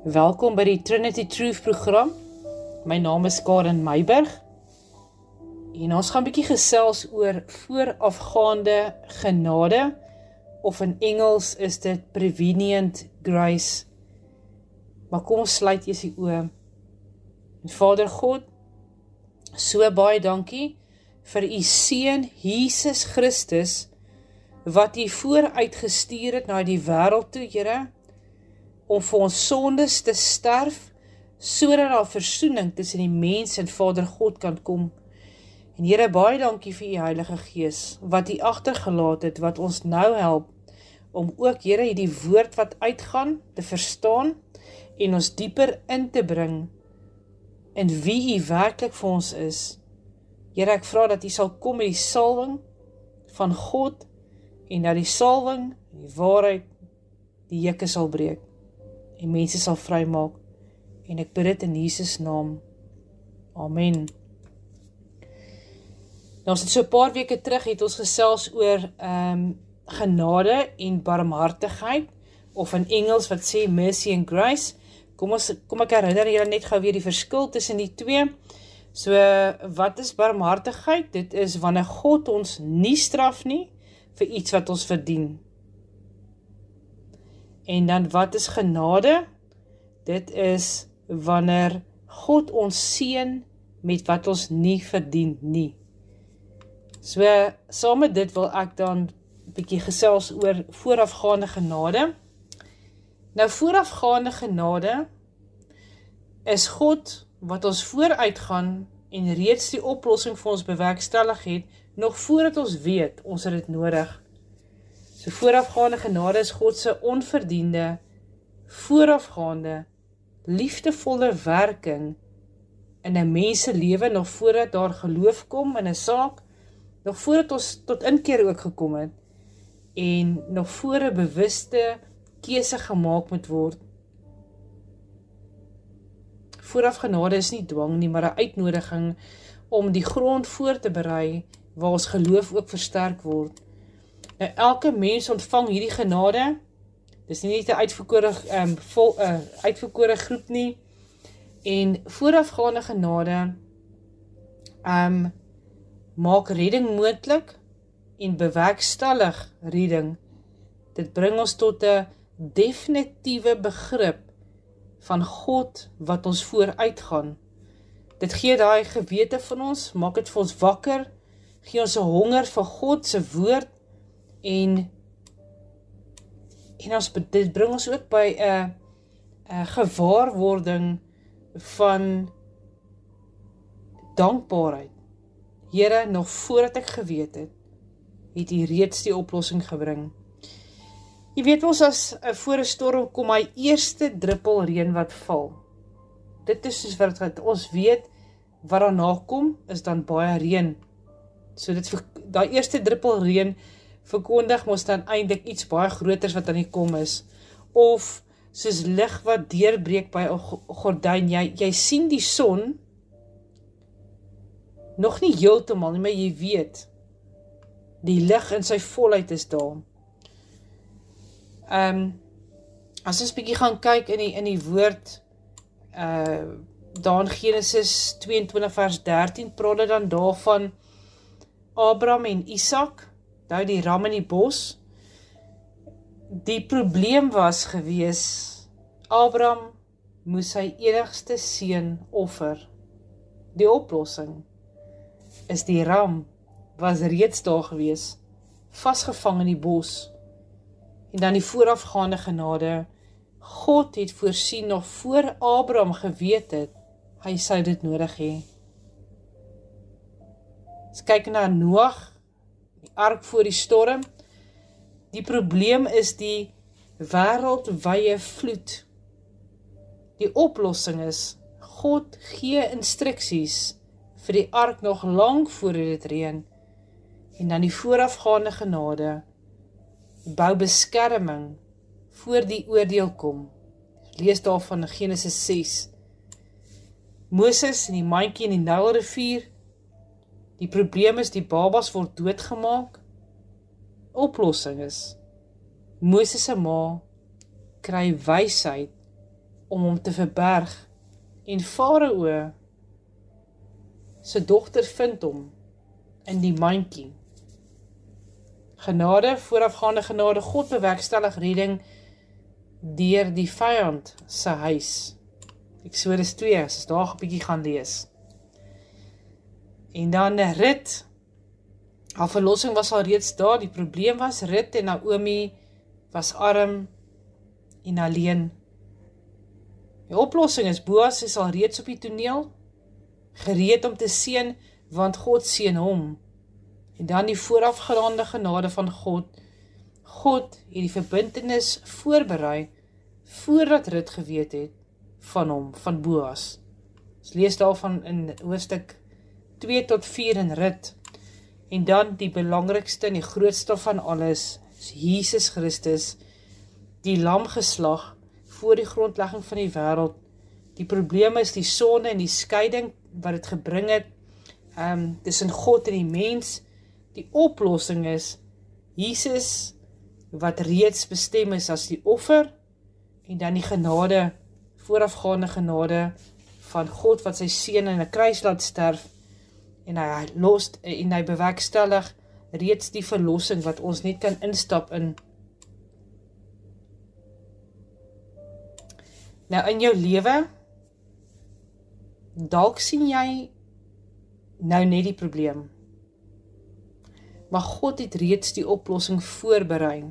Welkom by die Trinity Truth program. My naam is Karen Meiberg en ons gaan 'n bietjie gesels oor voorafgaande genade, of in Engels is dit prevenient grace. Maar kom ons sluit eers die oë. Vader God, so baie dankie vir u seun Jesus Christus, wat u vooruitgestuur het na die wêreld toe, Here, om vir ons sondes te sterf, sodat daar versoening tussen die mens en Vader God kan kom. En Here, baie dankie vir u Heilige Gees, wat u agtergelaat het, wat ons nou help, om ook, Here, die woord wat uitgaan, te verstaan, en ons dieper in te bring, in wie u werklik vir ons is. Here, ek vra dat u sal kom met die salwing van God, en dat die salwing, die waarheid, die jukke sal breek, en mense sal vrymaak, en ek bid dit in Jesus naam. Amen. Nou, ons het so 'n paar weke terug, het ons gesels oor genade en barmhartigheid, of in Engels wat sê mercy and grace. Kom ek herinner julle net gou weer die verskil tussen die twee. So, wat is barmhartigheid? Dit is wanneer God ons nie straf nie, vir iets wat ons verdien. En dan wat is genade? Dit is wanneer God ons seën met wat ons nie verdien nie. So, saam met dit wil ek dan 'n bietjie gesels oor voorafgaande genade. Nou, voorafgaande genade is God wat ons vooruitgaan en reeds die oplossing vir ons bewerkstellig het, nog voordat ons weet, ons het dit nodig. So voorafgaande genade is God se onverdiende, voorafgaande, liefdevolle werking in 'n mens se lewe, nog voordat daar geloof kom in 'n saak, nog voordat ons tot inkeer ook gekom het, en nog voor 'n bewuste keuse gemaak moet word. Voorafgenade is nie dwang nie, maar 'n uitnodiging om die grond voor te berei, waar ons geloof ook versterk word. Nou, elke mens ontvang hierdie genade. Dis nie net 'n uitverkore groep nie. En voorafgaande genade maak redding moontlik en bewerkstellig redding. Dit bring ons tot 'n definitiewe begrip van God wat ons vooruitgaan. Dit gee daai gewete van ons, maak dit vir ons wakker, gee ons 'n honger vir God se woord, en dit bring ons ook by 'n gewaarwording van dankbaarheid. Here, nog voordat ek geweet het u reeds die oplossing gebring. Jy weet ons, as voor 'n storm kom, hy eerste druppel reën wat val. Dit is soos wat ons weet, wat daarna kom, is dan baie reën. So daai eerste druppel reën verkondig ons dan eintlik iets baie groters wat aan die kom is. Of soos lig wat deurbreek by 'n gordyn, jy sien die son, nog nie heeltemal nie, maar jy weet, die lig in sy volheid is daar. As ons bietjie gaan kyk in die woord, daar in Genesis 22 vers 13, praat dit dan daarvan Abraham en Isak, nou die ram in die bos. Die probleem was gewees, Abraham moes sy enigste seun offer. Die oplossing is die ram, was reeds daar gewees, vasgevang in die bos. En dan die voorafgaande genade, God het voorsien nog voor Abraham geweet het, hy sou dit nodig hê. As kyk na Noag, die ark voor die storm, die probleem is die wêreldwye vloed. Die oplossing is, God gee instruksies vir die ark nog lank voor dit reën, en dan die voorafgaande genade, bou beskerming voor die oordeel kom. Lees daarvan in Genesis 6. Moses en die mandjie in die Nylrivier, die probleem is, die babas word doodgemaak. Oplossing is, Moses se ma kry wysheid om hom te verberg. En Farao se dogter vind hom in die mandjie. Genade, voorafgaande genade, God bewerkstellig redding deur die vyand se huis. Eksodus 2, as daar 'n bietjie gaan lees. En dan Rut, haar verlossing was al reeds daar, die probleem was, Rut en Naomi was arm en alleen. Die oplossing is, Boas is al reeds op die toneel, gereed om te seën, want God seën hom. En dan die voorafgaande genade van God. God het die verbintenis voorberei, voordat Rut geweet het van hom, van Boas. Ons lees daarvan in hoofstuk 2 tot 4 in Rut. En dan die belangrikste en die grootste van alles, is Jesus Christus, die lam geslag, voor die grondlegging van die wêreld. Die probleem is die sonde en die skeiding, wat het gebring het, tussen God en die mens. Die oplossing is, Jesus, wat reeds bestem is as die offer, en dan die genade, voorafgaande genade, van God, wat sy seun in 'n kruis laat sterf, en hy bewerkstellig reeds die verlossing, wat ons net kan instap in. Nou in jou lewe, dalk sien jy nou net die probleem, maar God het reeds die oplossing voorberei.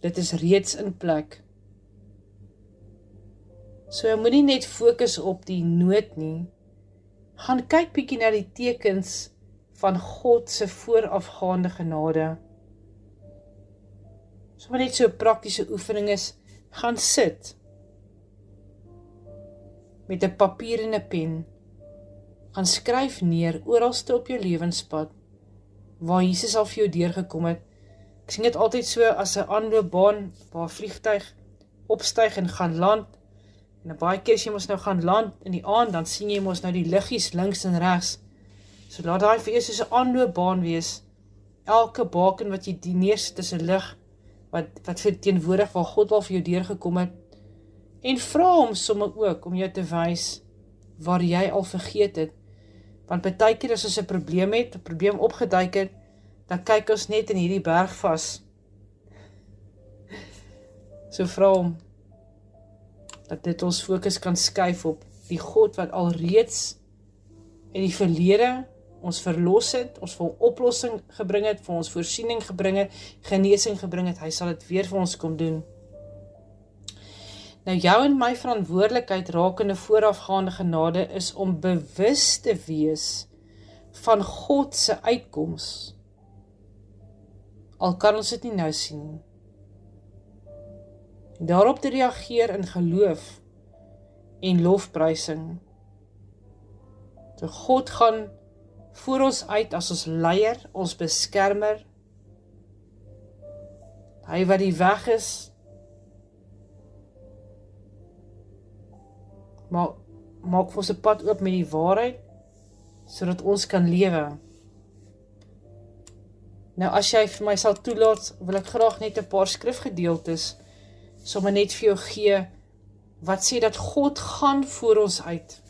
Dit is reeds in plek. So jy moet nie net fokus op die nood nie, gaan kyk bietjie na die tekens van God se voorafgaande genade. So maar net so 'n praktiese oefening is, gaan sit met 'n papier en 'n pen, gaan skryf neer oralste op jou lewenspad, waar Jesus al vir jou deurgekom het. Ek sien dit altyd so as 'n aanloopbaan, waar 'n vliegtuig opstyg en gaan land, en baie keer as jy mos nou gaan land in die aand, dan sien jy mos nou die liggies links en regs. So laat daai vir jou soos 'n aanloopbaan wees. Elke baken wat jy neersit is 'n lig, wat verteenwoordig waar God al vir jou deurgekom het. En vra hom sommer ook om jou te wys waar jy al vergeet het. Want baie keer as ons 'n probleem het, 'n probleem opgeduik het, dan kyk ons net in hierdie berg vas. So vra hom, dat dit ons fokus kan skuif op die God wat al reeds in die verlede ons verlos het, ons vir oplossing gebring het, vir ons voorsiening gebring het, genesing gebring het, hy sal dit weer vir ons kom doen. Nou jou en my verantwoordelikheid rakende voorafgaande genade is om bewus te wees van God se uitkoms. Al kan ons dit nie nou sien nie. Daarop te reageer in geloof en lofprysing. So God gaan voor ons uit as ons leier, ons beskermer. Hy wat die weg is, maak vir ons 'n pad oop met die waarheid, sodat ons kan lewe. Nou as jy vir my sal toelaat, wil ek graag net 'n paar skrifgedeeltes sommer net vir jou gee, wat sê dat God gaan voor ons uit.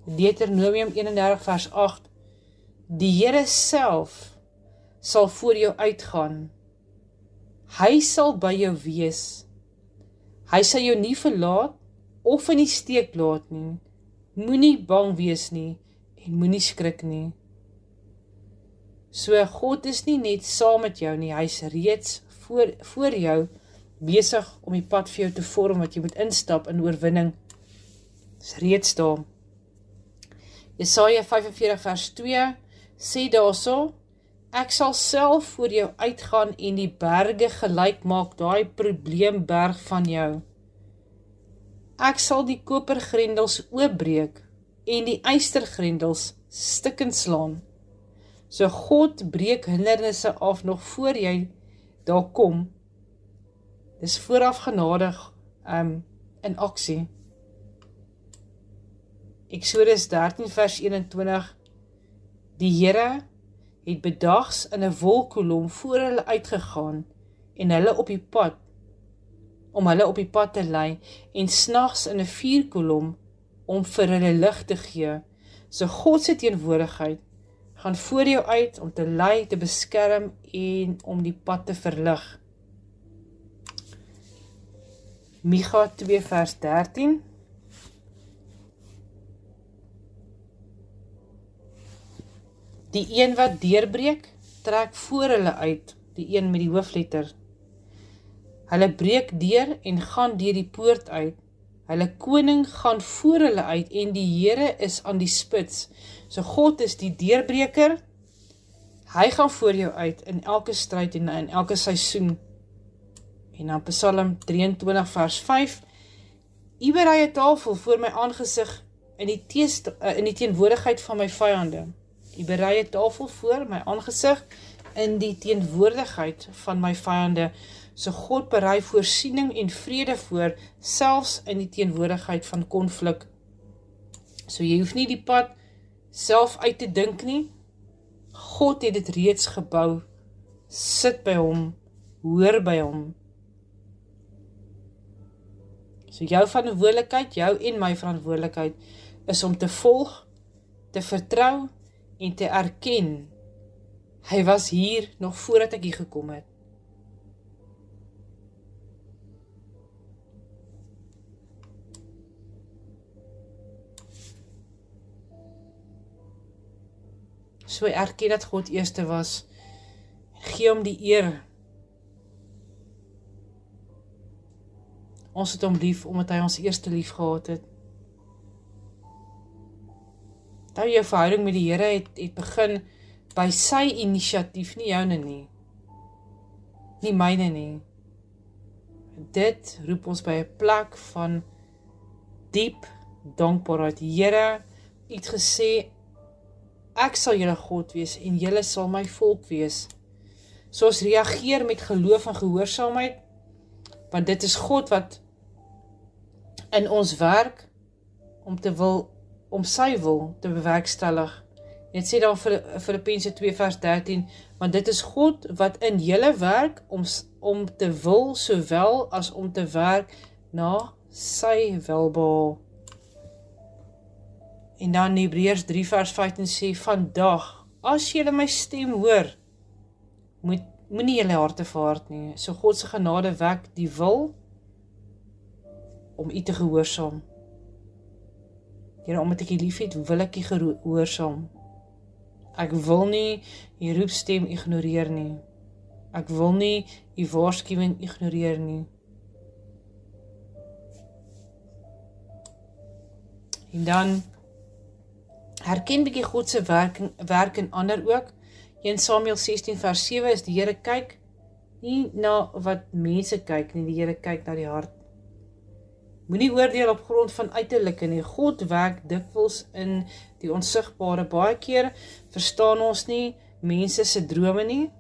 Deuteronomium 31 vers 8, die Here self sal voor jou uitgaan. Hy sal by jou wees. Hy sal jou nie verlaat of in die steek laat nie. Moenie bang wees nie en moenie skrik nie. So God is nie net saam met jou nie, hy is reeds voor jou besig om die pad vir jou te vorm wat jy moet instap in oorwinning. Dis reeds daar. Jesaja 45 vers 2 sê daarso, ek sal self voor jou uitgaan en die berge gelyk maak, daai probleemberg van jou. Ek sal die kopergrendels oopbreek en die ystergrendels stukkend slaan. So God breek hindernisse af nog voor jy daar kom. Dis vooraf genadig in aksie. Eksodus 13 vers 21, die Here het bedags in 'n wolkkolom voor hulle uitgegaan en hulle op die pad om hulle op die pad te lei en snags in 'n vuurkolom om vir hulle lig te gee. So God se teenwoordigheid gaan voor jou uit om te lei, te beskerm en om die pad te verlig. Micha 2 vers 13. Die een wat deurbreek, trek voor hulle uit, die een met die hoofletter. Hulle breek deur en gaan deur die poort uit. Hulle koning gaan voor hulle uit en die Here is aan die spits. So God is die deurbreker. Hy gaan voor jou uit in elke stryd en in elke seisoen. En dan Psalm 23 vers 5. U berei 'n tafel voor my aangesig in die teenwoordigheid van my vyande. U berei 'n tafel voor my aangesig in die teenwoordigheid van my vyande. So God berei voorsiening en vrede voor, selfs in die teenwoordigheid van konflik. So jy hoef nie die pad self uit te dink nie. God het dit reeds gebou. Sit by hom, hoor by hom. So jou verantwoordelikheid, jou en my verantwoordelikheid, is om te volg, te vertrou en te erken. Hy was hier nog voordat ek hier gekom het. So erken dat God eerste was. Gee hom die eer. Ons het hom lief, omdat hy ons eerste lief gehad het. Nou jou verhouding met die Here het begin by sy inisiatief, nie joune nie. Nie myne nie. Dit roep ons by 'n plek van diep dankbaarheid. Here, U het gesê, ek sal julle God wees en julle sal my volk wees. So ons reageer met geloof en gehoorsaamheid, want dit is God wat in ons werk om sy wil te bewerkstellig. Net sê dan Filippense 2 vers 13, want dit is God wat in julle werk om te wil sowel as om te werk na sy welbehae. En dan Hebreërs 3 vers 15 sê, vandag, as julle my stem hoor, moenie julle harte verhard nie. So God se genade wek die wil om U te gehoorsaam. Here, omdat ek U lief het, wil ek U gehoorsaam. Ek wil nie U roepstem ignoreer nie. Ek wil nie U waarskuwing ignoreer nie. En dan herken bietjie God se werk in ander ook. 1 Samuel 16 vers 7 is die Here kyk nie na wat mense kyk nie, die Here kyk na die hart. Moenie oordeel op grond van uiterlike nie. God werk dikwels in die onsigbare. Baie keer verstaan ons nie mense se drome nie,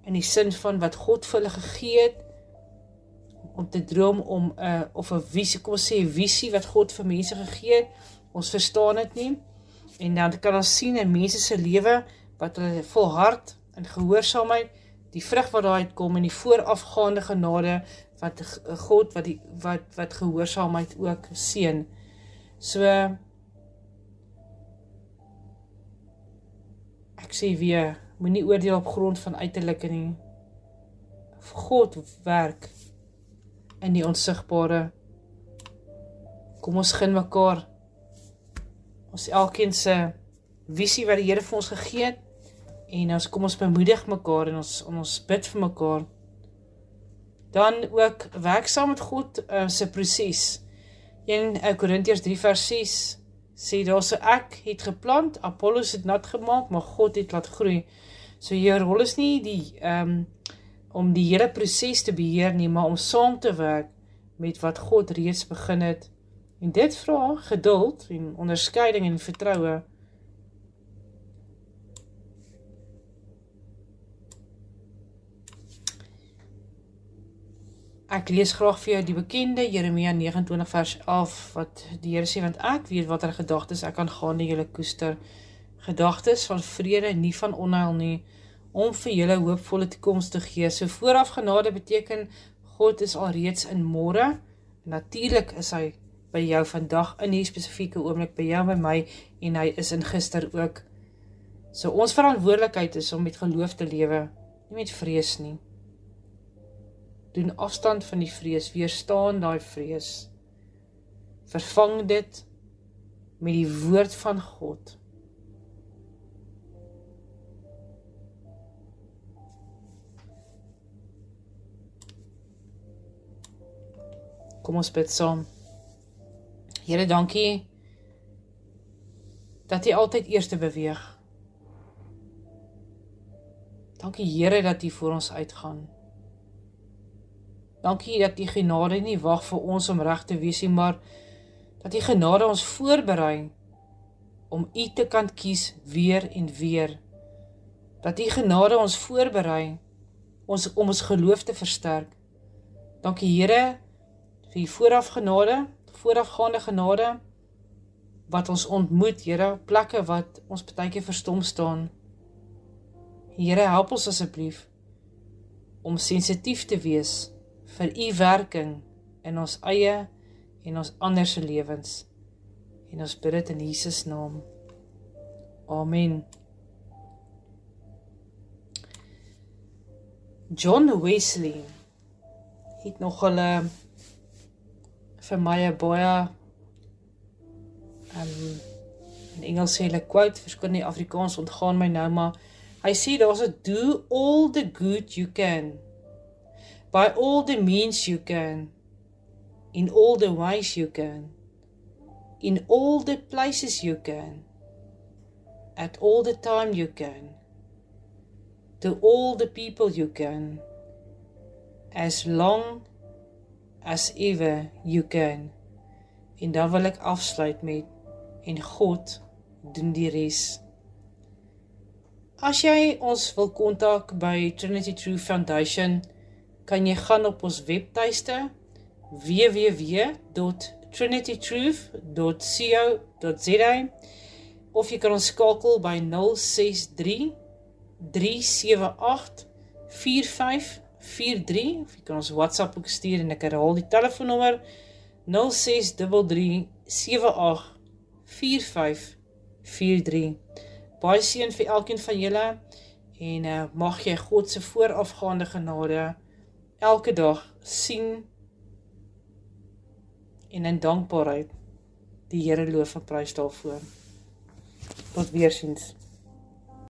in die sin van wat God vir hulle gegee het, om te droom om of 'n visie, kom ons sê 'n visie wat God vir mense gegee het. Ons verstaan dit nie. En dan kan ons sien in mense se lewe wat hulle volhard in gehoorsaamheid, die vrug wat daaruit kom en die voorafgaande genade wat God wat gehoorsaamheid ook seën. So ek sê weer, moenie oordeel op grond van uiterlike nie. God werk in die onsigbare. Kom ons gun mekaar ons elkeen se visie wat die Here vir ons gegee het, en kom ons bemoedig mekaar en ons bid vir mekaar. Dan ook werk saam met God se proses. In Korintiërs 3 vers 6 sê daar, so ek het geplant, Apollos het nat gemaak, maar God het laat groei. So jou rol is nie om die hele proses te beheer nie, maar om saam te werk met wat God reeds begin het. En dit vra geduld en onderskeiding en vertroue. Ek lees graag vir jou die bekende Jeremia 29 vers 11, wat die Here sê, want ek weet watter gedagtes ek aangaande julle koester, gedagtes van vrede, nie van onheil nie, om vir julle hoopvolle toekoms te gee. So vooraf genade beteken, God is alreeds in môre, en natuurlik is hy by jou vandag, in die spesifieke oomblik, by jou en by my, en hy is in gister ook. So ons verantwoordelikheid is om met geloof te lewe, nie met vrees nie. Doen afstand van die vrees, weerstaan daai vrees. Vervang dit met die woord van God. Kom ons bid saam. Here, dankie dat U altyd eerste beweeg. Dankie Here dat U voor ons uitgaan. Dankie dat U genade nie wag vir ons om reg te wees nie, maar dat U genade ons voorberei om U te kan kies weer en weer. Dat U genade ons voorberei om ons geloof te versterk. Dankie Here vir U voorafgaande genade, wat ons ontmoet, Here, plekke wat ons partykeer verstom staan. Here, help ons asseblief om sensitief te wees vir U werking in ons eie en ons ander se lewens. En ons bid dit in Jesus naam. Amen. John Wesley het nogal vir my 'n baie in Engels sê hulle quote, verskoon die Afrikaans ontgaan my nou, maar hy sê daar's 'n do all the good you can, by all the means you can, in all the ways you can, in all the places you can, at all the time you can, to all the people you can, as long as ever you can. En dan wil ek afsluit met, en God doen die res. As jy ons wil kontak by Trinity Truth Foundation, kan jy gaan op ons webtuiste www.trinitytruth.co.za of jy kan ons skakel by 063 378 4543, of jy kan ons WhatsApp ook stuur, en ek herhaal die telefoonnommer 0633 78 4543. Baie seën vir elkeen van julle, en mag jy God se voorafgaande genade elke dag sien, en in dankbaarheid die Here loof en prys daarvoor. Tot weerziens.